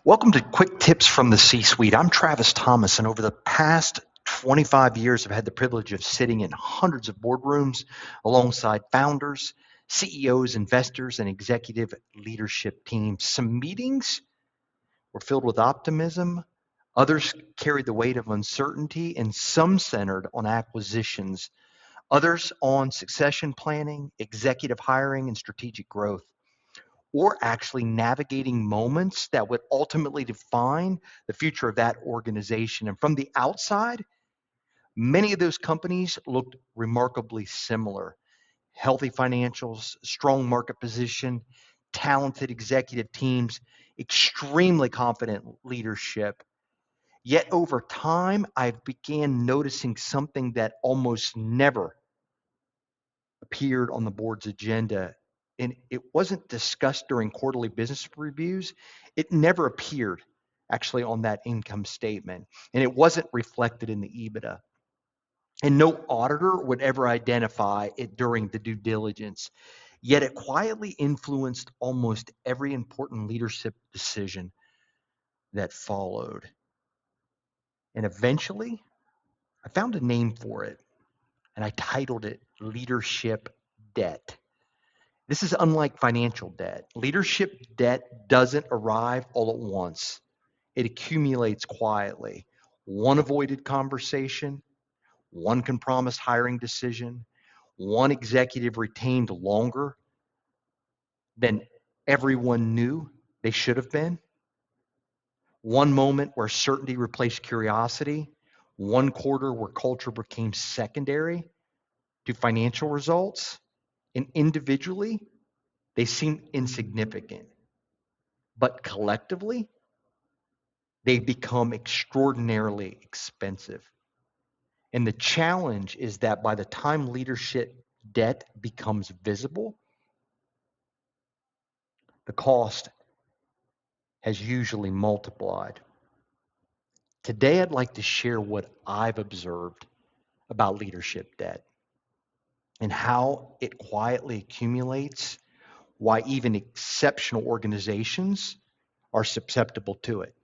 Welcome to Quick Tips from the C-Suite. I'm Travis Thomas, and over the past 25 years, I've had the privilege of sitting in hundreds of boardrooms alongside founders, CEOs, investors, and executive leadership teams. Some meetings were filled with optimism, others carried the weight of uncertainty, and some centered on acquisitions, others on succession planning, executive hiring, and strategic growth, or actually navigating moments that would ultimately define the future of that organization. And from the outside, many of those companies looked remarkably similar. Healthy financials, strong market position, talented executive teams, extremely confident leadership. Yet over time, I began noticing something that almost never appeared on the board's agenda, and it wasn't discussed during quarterly business reviews. It never appeared actually on that income statement, and it wasn't reflected in the EBITDA. And no auditor would ever identify it during the due diligence. Yet it quietly influenced almost every important leadership decision that followed. And eventually, I found a name for it, and I titled it Leadership Debt. This is unlike financial debt. Leadership debt doesn't arrive all at once. It accumulates quietly. One avoided conversation, one compromised hiring decision, one executive retained longer than everyone knew they should have been, one moment where certainty replaced curiosity, one quarter where culture became secondary to financial results, and individually, they seem insignificant. But collectively, they become extraordinarily expensive. And the challenge is that by the time leadership debt becomes visible, the cost has usually multiplied. Today, I'd like to share what I've observed about leadership debt and how it quietly accumulates, why even exceptional organizations are susceptible to it,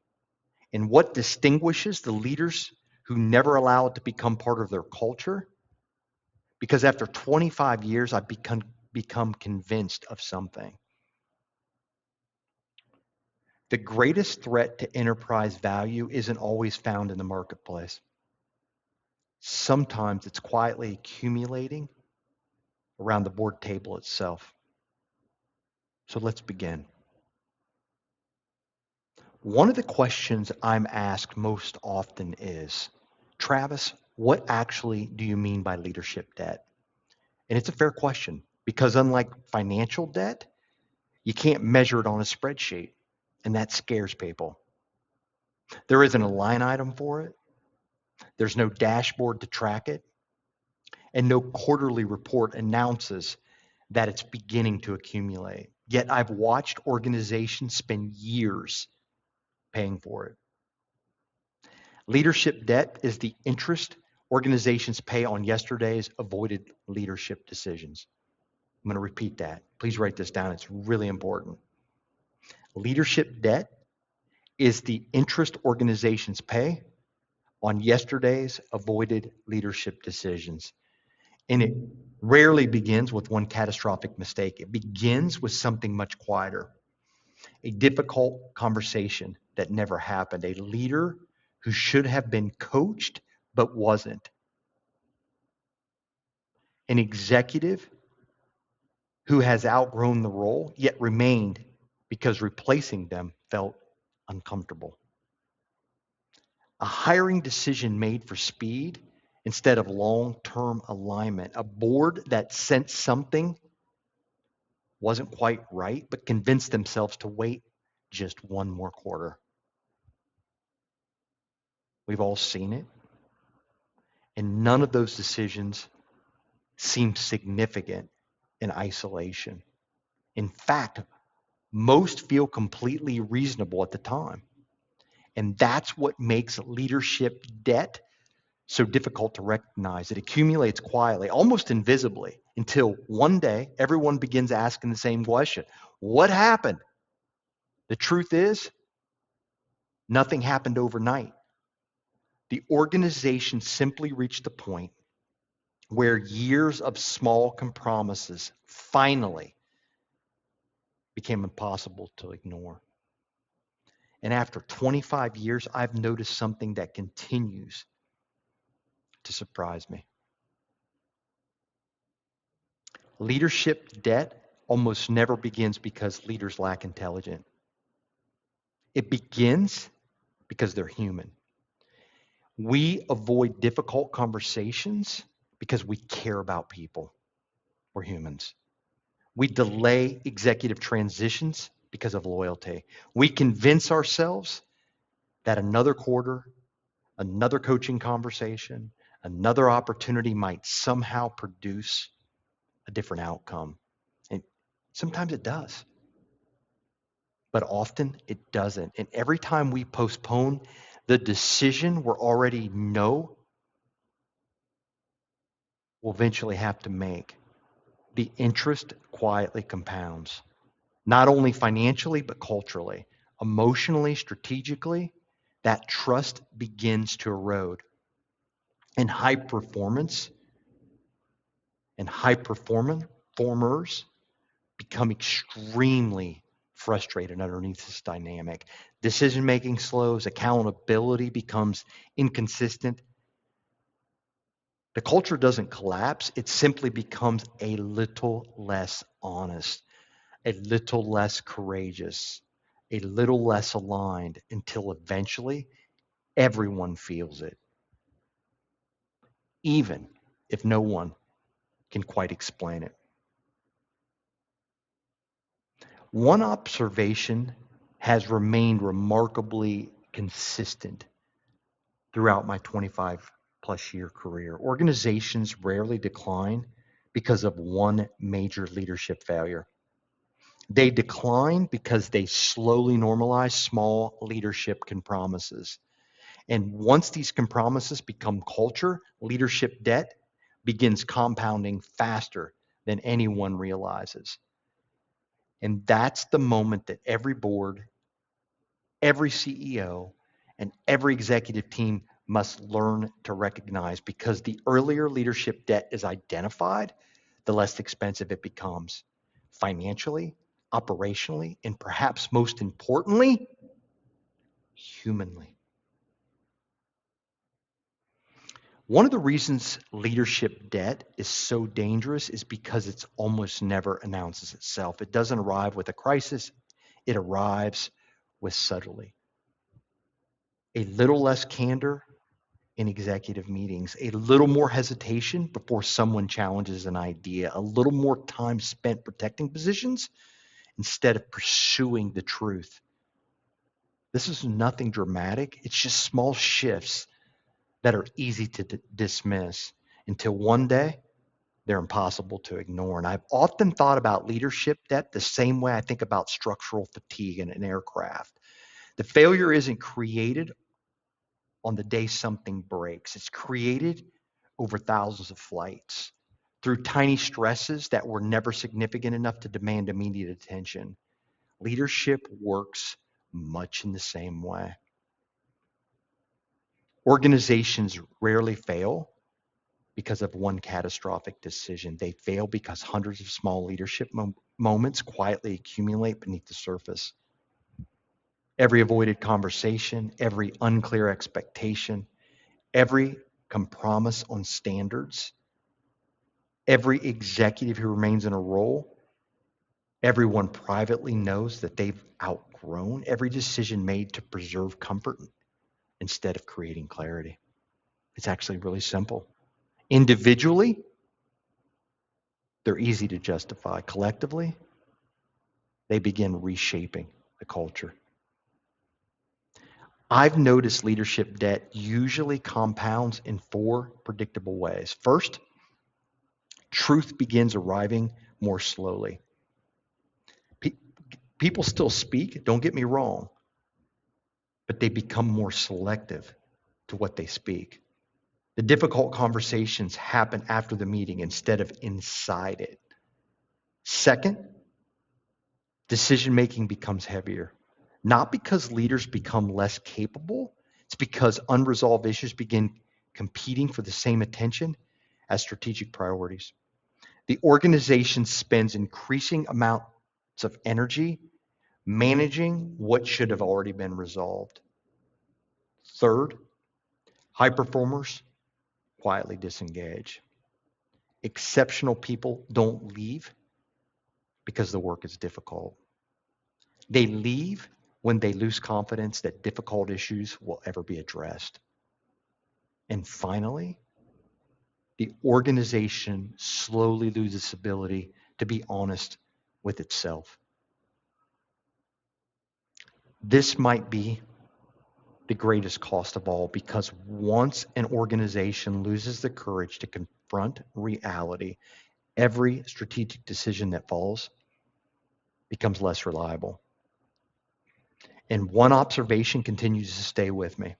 and what distinguishes the leaders who never allow it to become part of their culture. Because after 25 years, I've become convinced of something. The greatest threat to enterprise value isn't always found in the marketplace. Sometimes it's quietly accumulating around the board table itself. So let's begin. One of the questions I'm asked most often is, Travis, what actually do you mean by leadership debt? And it's a fair question because unlike financial debt, you can't measure it on a spreadsheet, and that scares people. There isn't a line item for it. There's no dashboard to track it, and no quarterly report announces that it's beginning to accumulate. Yet I've watched organizations spend years paying for it. Leadership debt is the interest organizations pay on yesterday's avoided leadership decisions. I'm going to repeat that. Please write this down. It's really important. Leadership debt is the interest organizations pay on yesterday's avoided leadership decisions. And it rarely begins with one catastrophic mistake. It begins with something much quieter, a difficult conversation that never happened, a leader who should have been coached but wasn't, an executive who has outgrown the role yet remained because replacing them felt uncomfortable, a hiring decision made for speed instead of long-term alignment, a board that sensed something wasn't quite right but convinced themselves to wait just one more quarter. We've all seen it, and none of those decisions seem significant in isolation. In fact, most feel completely reasonable at the time. And that's what makes leadership debt so difficult to recognize. It accumulates quietly, almost invisibly, until one day everyone begins asking the same question: what happened? The truth is, Nothing happened overnight. The organization simply reached the point where years of small compromises finally became impossible to ignore. And after 25 years, I've noticed something that continues to surprise me. Leadership debt almost never begins because leaders lack intelligence. It begins because they're human. We avoid difficult conversations because we care about people. We're humans. We delay executive transitions because of loyalty. We convince ourselves that another quarter, another coaching conversation, another opportunity might somehow produce a different outcome. And sometimes it does, but often it doesn't. And every time we postpone the decision we already know we'll eventually have to make, the interest quietly compounds, not only financially, but culturally, emotionally, strategically. That trust begins to erode. And high performers become extremely frustrated underneath this dynamic. Decision making slows, accountability becomes inconsistent. The culture doesn't collapse, it simply becomes a little less honest, a little less courageous, a little less aligned until eventually everyone feels it, even if no one can quite explain it. One observation has remained remarkably consistent throughout my 25 plus year career. Organizations rarely decline because of one major leadership failure. They decline because they slowly normalize small leadership compromises. And once these compromises become culture, leadership debt begins compounding faster than anyone realizes. And that's the moment that every board, every CEO, and every executive team must learn to recognize, because the earlier leadership debt is identified, the less expensive it becomes financially, operationally, and perhaps most importantly, humanly. One of the reasons leadership debt is so dangerous is because it's almost never announces itself. It doesn't arrive with a crisis, it arrives with subtlety. A little less candor in executive meetings, a little more hesitation before someone challenges an idea, a little more time spent protecting positions instead of pursuing the truth. This is nothing dramatic, it's just small shifts that are easy to dismiss until one day they're impossible to ignore. And I've often thought about leadership debt the same way I think about structural fatigue in an aircraft. The failure isn't created on the day something breaks, it's created over thousands of flights through tiny stresses that were never significant enough to demand immediate attention. Leadership works much in the same way. Organizations rarely fail because of one catastrophic decision. They fail because hundreds of small leadership moments quietly accumulate beneath the surface. Every avoided conversation, every unclear expectation, every compromise on standards, every executive who remains in a role, everyone privately knows that they've outgrown every decision made to preserve comfort instead of creating clarity. It's actually really simple. Individually, they're easy to justify. Collectively, they begin reshaping the culture. I've noticed leadership debt usually compounds in four predictable ways. First, truth begins arriving more slowly. Pe- People still speak, don't get me wrong, but they become more selective to what they speak. The difficult conversations happen after the meeting instead of inside it. Second, decision making becomes heavier. Not because leaders become less capable, it's because unresolved issues begin competing for the same attention as strategic priorities. The organization spends increasing amounts of energy managing what should have already been resolved. Third, high performers quietly disengage. Exceptional people don't leave because the work is difficult. They leave when they lose confidence that difficult issues will ever be addressed. And finally, the organization slowly loses ability to be honest with itself. This might be the greatest cost of all, because once an organization loses the courage to confront reality, every strategic decision that follows becomes less reliable. And one observation continues to stay with me.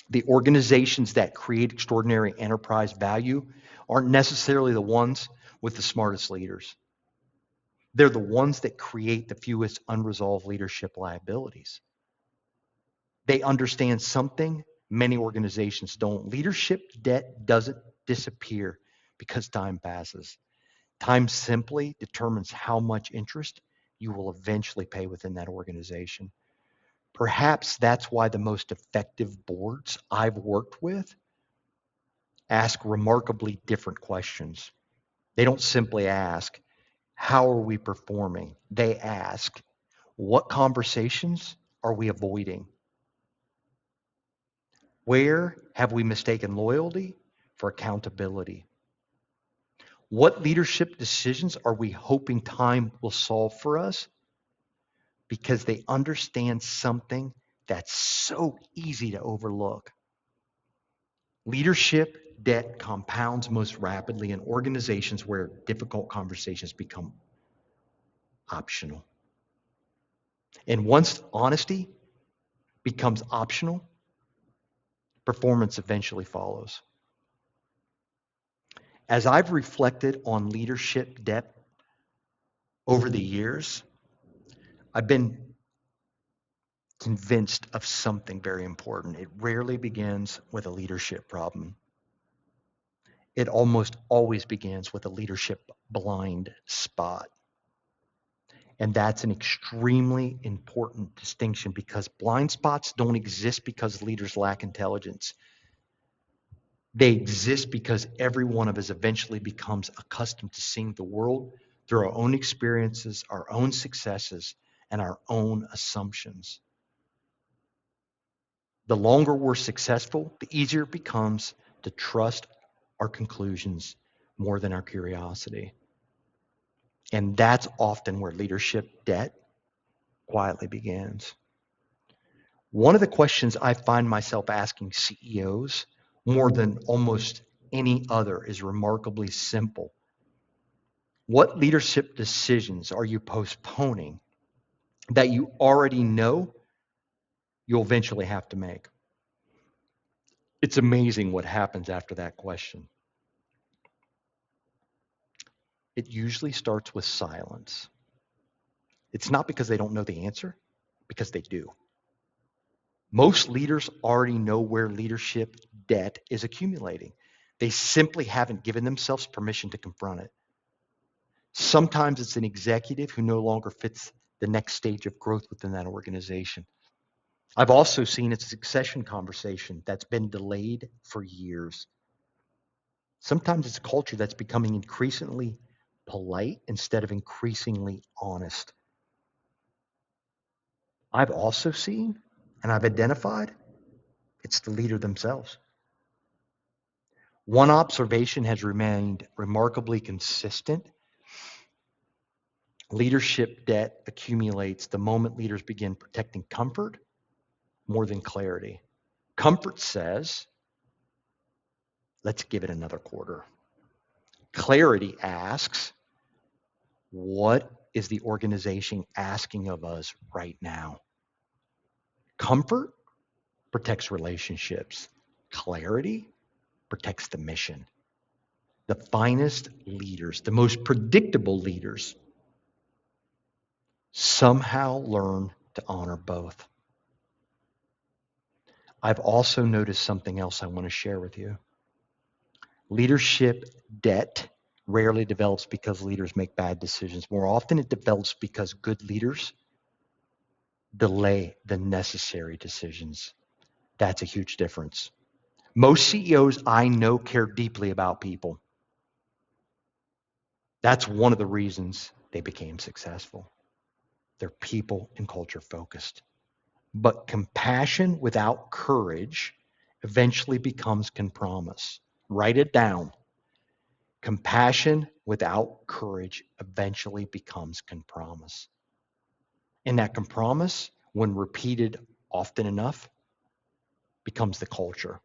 The organizations that create extraordinary enterprise value aren't necessarily the ones with the smartest leaders. They're the ones that create the fewest unresolved leadership liabilities. They understand something many organizations don't. Leadership debt doesn't disappear because time passes. Time simply determines how much interest you will eventually pay within that organization. Perhaps that's why the most effective boards I've worked with ask remarkably different questions. They don't simply ask, how are we performing? They ask, what conversations are we avoiding? Where have we mistaken loyalty for accountability? What leadership decisions are we hoping time will solve for us? Because they understand something that's so easy to overlook. Leadership debt compounds most rapidly in organizations where difficult conversations become optional. And once honesty becomes optional, performance eventually follows. As I've reflected on leadership debt over the years, I've been convinced of something very important. It rarely begins with a leadership problem. It almost always begins with a leadership blind spot. And that's an extremely important distinction, because blind spots don't exist because leaders lack intelligence. They exist because every one of us eventually becomes accustomed to seeing the world through our own experiences, our own successes, and our own assumptions. The longer we're successful, the easier it becomes to trust our conclusions more than our curiosity. And that's often where leadership debt quietly begins. One of the questions I find myself asking CEOs more than almost any other is remarkably simple. What leadership decisions are you postponing that you already know you'll eventually have to make? It's amazing what happens after that question. It usually starts with silence. It's not because they don't know the answer, because they do. Most leaders already know where leadership debt is accumulating. They simply haven't given themselves permission to confront it. Sometimes it's an executive who no longer fits the next stage of growth within that organization. I've also seen it's a succession conversation that's been delayed for years. Sometimes it's a culture that's becoming increasingly polite instead of increasingly honest. I've also seen, and I've identified, it's the leader themselves. One observation has remained remarkably consistent. Leadership debt accumulates the moment leaders begin protecting comfort more than clarity. Comfort says, let's give it another quarter. Clarity asks, what is the organization asking of us right now? Comfort protects relationships. Clarity protects the mission. The finest leaders, the most predictable leaders, somehow learn to honor both. I've also noticed something else I want to share with you. Leadership debt rarely develops because leaders make bad decisions. More often, it develops because good leaders delay the necessary decisions. That's a huge difference. Most CEOs I know care deeply about people. That's one of the reasons they became successful. They're people and culture focused. But compassion without courage eventually becomes compromise. Write it down. Compassion without courage eventually becomes compromise. And that compromise, when repeated often enough, becomes the culture.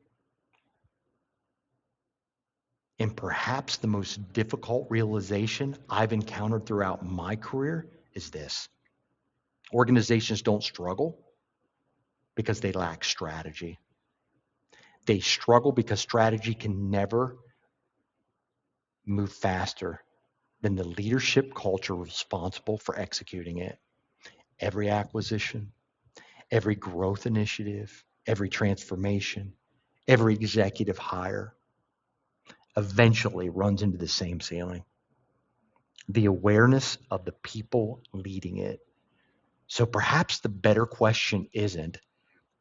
And perhaps the most difficult realization I've encountered throughout my career is this: organizations don't struggle because they lack strategy. They struggle because strategy can never move faster than the leadership culture responsible for executing it. Every acquisition, every growth initiative, every transformation, every executive hire eventually runs into the same ceiling: the awareness of the people leading it. So perhaps the better question isn't,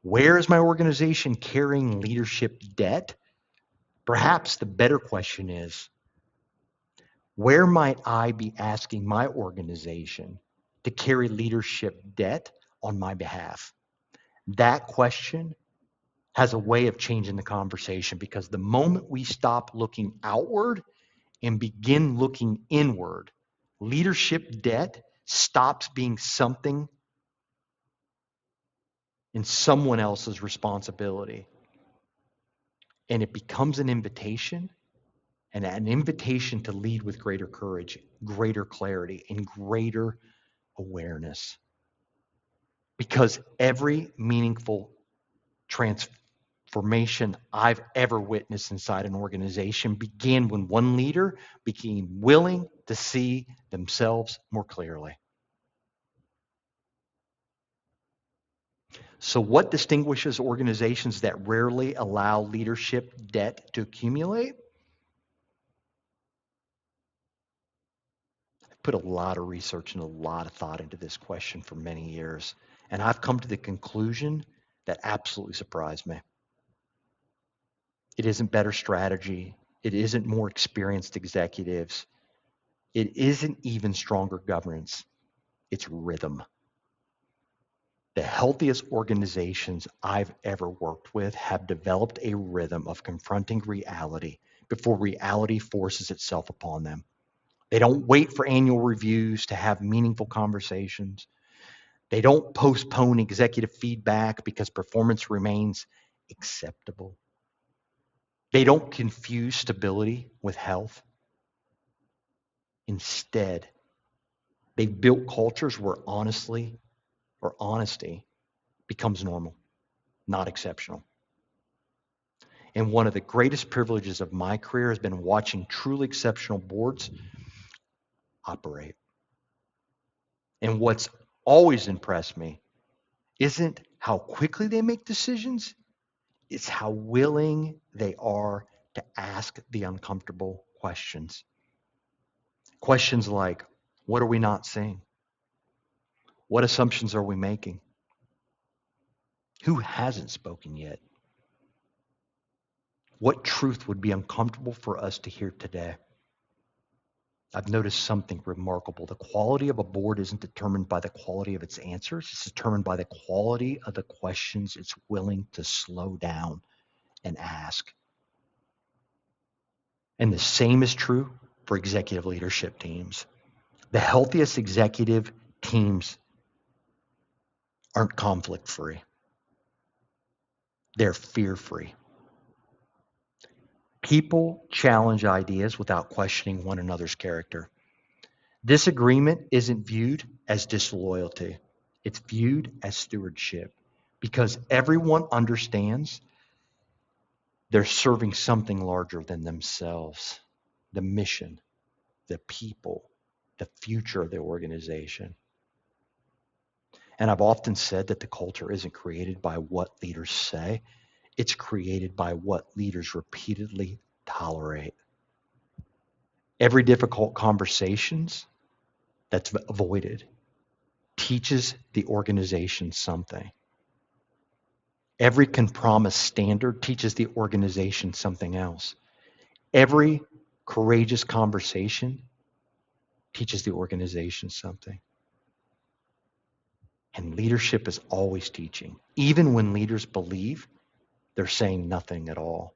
where is my organization carrying leadership debt? Perhaps the better question is, where might I be asking my organization to carry leadership debt on my behalf? That question has a way of changing the conversation, because the moment we stop looking outward and begin looking inward, leadership debt stops being something in someone else's responsibility, and it becomes an invitation, and an invitation to lead with greater courage, greater clarity, and greater awareness. Because every meaningful transformation I've ever witnessed inside an organization began when one leader became willing to see themselves more clearly. So, what distinguishes organizations that rarely allow leadership debt to accumulate? I've put a lot of research and a lot of thought into this question for many years, and I've come to the conclusion that absolutely surprised me. It isn't better strategy. It isn't more experienced executives. It isn't even stronger governance. It's rhythm. The healthiest organizations I've ever worked with have developed a rhythm of confronting reality before reality forces itself upon them. They don't wait for annual reviews to have meaningful conversations. They don't postpone executive feedback because performance remains acceptable. They don't confuse stability with health. Instead, they've built cultures where honesty becomes normal, not exceptional. And one of the greatest privileges of my career has been watching truly exceptional boards operate. And what's always impressed me isn't how quickly they make decisions, it's how willing they are to ask the uncomfortable questions. Questions like, what are we not seeing? What assumptions are we making? Who hasn't spoken yet? What truth would be uncomfortable for us to hear today? I've noticed something remarkable. The quality of a board isn't determined by the quality of its answers. It's determined by the quality of the questions it's willing to slow down and ask. And the same is true for executive leadership teams. The healthiest executive teams aren't conflict free. They're fear free. People challenge ideas without questioning one another's character. Disagreement isn't viewed as disloyalty. It's viewed as stewardship, because everyone understands they're serving something larger than themselves: the mission, the people, the future of the organization. And I've often said that the culture isn't created by what leaders say, it's created by what leaders repeatedly tolerate. Every difficult conversations that's avoided teaches the organization something. Every compromised standard teaches the organization something else. Every courageous conversation teaches the organization something. And leadership is always teaching, even when leaders believe they're saying nothing at all.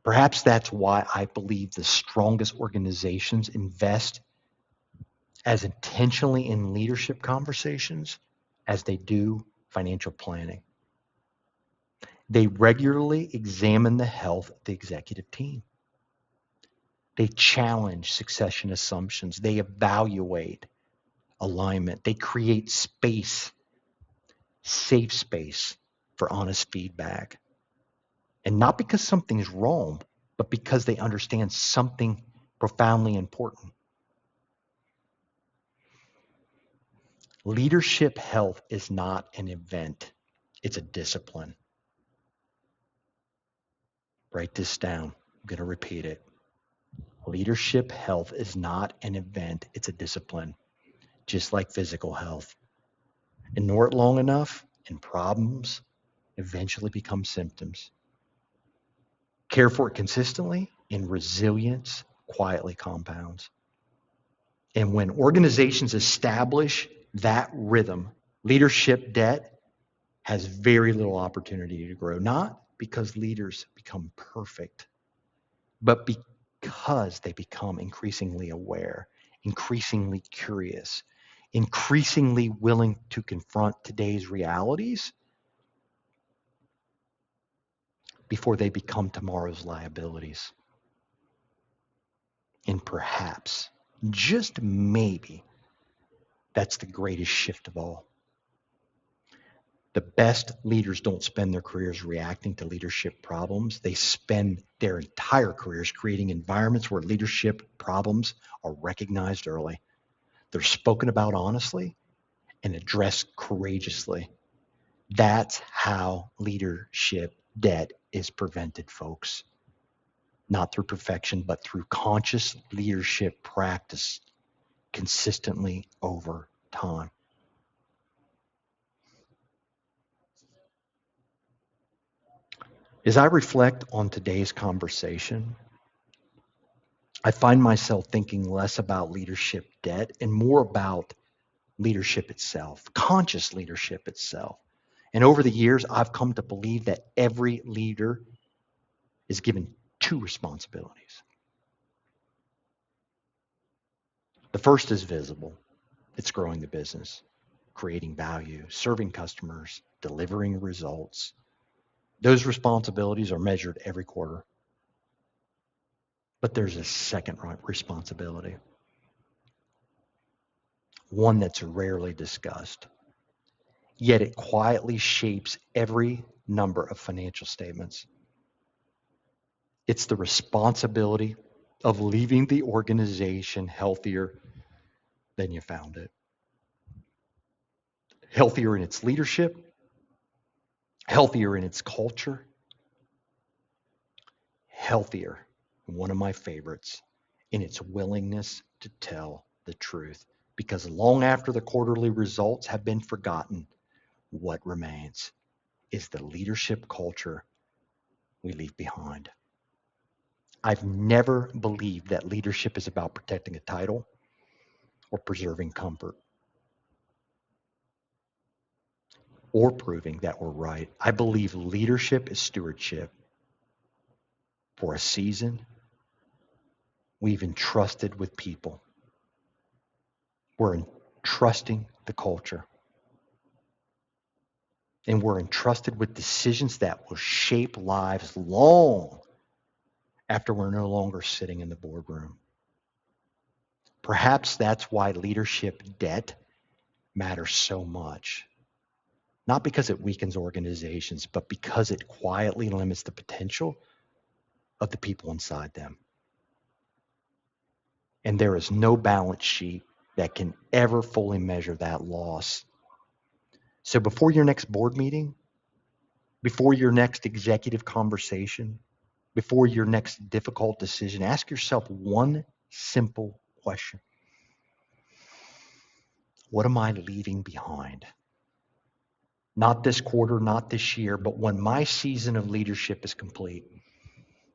Perhaps that's why I believe the strongest organizations invest as intentionally in leadership conversations as they do financial planning. They regularly examine the health of the executive team. They challenge succession assumptions. They evaluate alignment. They create space, safe space for honest feedback. And not because something's wrong, but because they understand something profoundly important. Leadership health is not an event, it's a discipline. Write this down. I'm going to repeat it. Leadership health is not an event, it's a discipline, just like physical health. Ignore it long enough, and problems eventually become symptoms. Care for it consistently, and resilience quietly compounds. And when organizations establish that rhythm, leadership debt has very little opportunity to grow, not because leaders become perfect, but because they become increasingly aware, increasingly curious, increasingly willing to confront today's realities before they become tomorrow's liabilities. And perhaps, just maybe, that's the greatest shift of all. The best leaders don't spend their careers reacting to leadership problems. They spend their entire careers creating environments where leadership problems are recognized early. They're spoken about honestly and addressed courageously. That's how leadership debt is prevented, folks. Not through perfection, but through conscious leadership practice consistently over time. As I reflect on today's conversation, I find myself thinking less about leadership debt and more about leadership itself, conscious leadership itself. And over the years, I've come to believe that every leader is given two responsibilities. The first is visible. It's growing the business, creating value, serving customers, delivering results. Those responsibilities are measured every quarter. But there's a second responsibility, one that's rarely discussed, yet it quietly shapes every number of financial statements. It's the responsibility of leaving the organization healthier than you found it, healthier in its leadership, healthier in its culture, healthier, one of my favorites, in its willingness to tell the truth. Because long after the quarterly results have been forgotten, what remains is the leadership culture we leave behind. I've never believed that leadership is about protecting a title or preserving comfort or proving that we're right. I believe leadership is stewardship. For a season, we've entrusted with people. We're entrusting the culture. And we're entrusted with decisions that will shape lives long after we're no longer sitting in the boardroom. Perhaps that's why leadership debt matters so much. Not because it weakens organizations, but because it quietly limits the potential of the people inside them. And there is no balance sheet that can ever fully measure that loss. So before your next board meeting, before your next executive conversation, before your next difficult decision, ask yourself one simple question. What am I leaving behind? Not this quarter, not this year, but when my season of leadership is complete.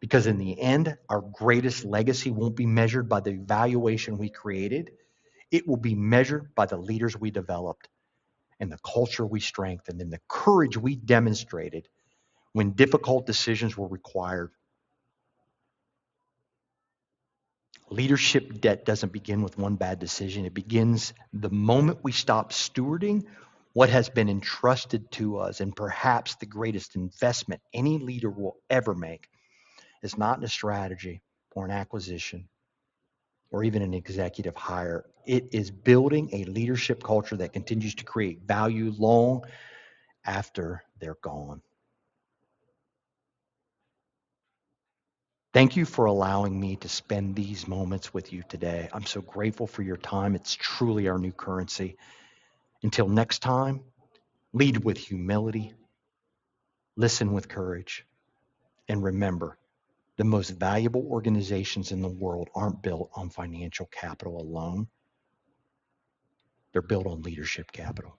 Because in the end, our greatest legacy won't be measured by the evaluation we created. It will be measured by the leaders we developed and the culture we strengthened and the courage we demonstrated when difficult decisions were required. Leadership debt doesn't begin with one bad decision. It begins the moment we stop stewarding what has been entrusted to us. And perhaps the greatest investment any leader will ever make is not in a strategy or an acquisition or even an executive hire. It is building a leadership culture that continues to create value long after they're gone. Thank you for allowing me to spend these moments with you today. I'm so grateful for your time. It's truly our new currency. Until next time, lead with humility, listen with courage, and remember, the most valuable organizations in the world aren't built on financial capital alone. They're built on leadership capital.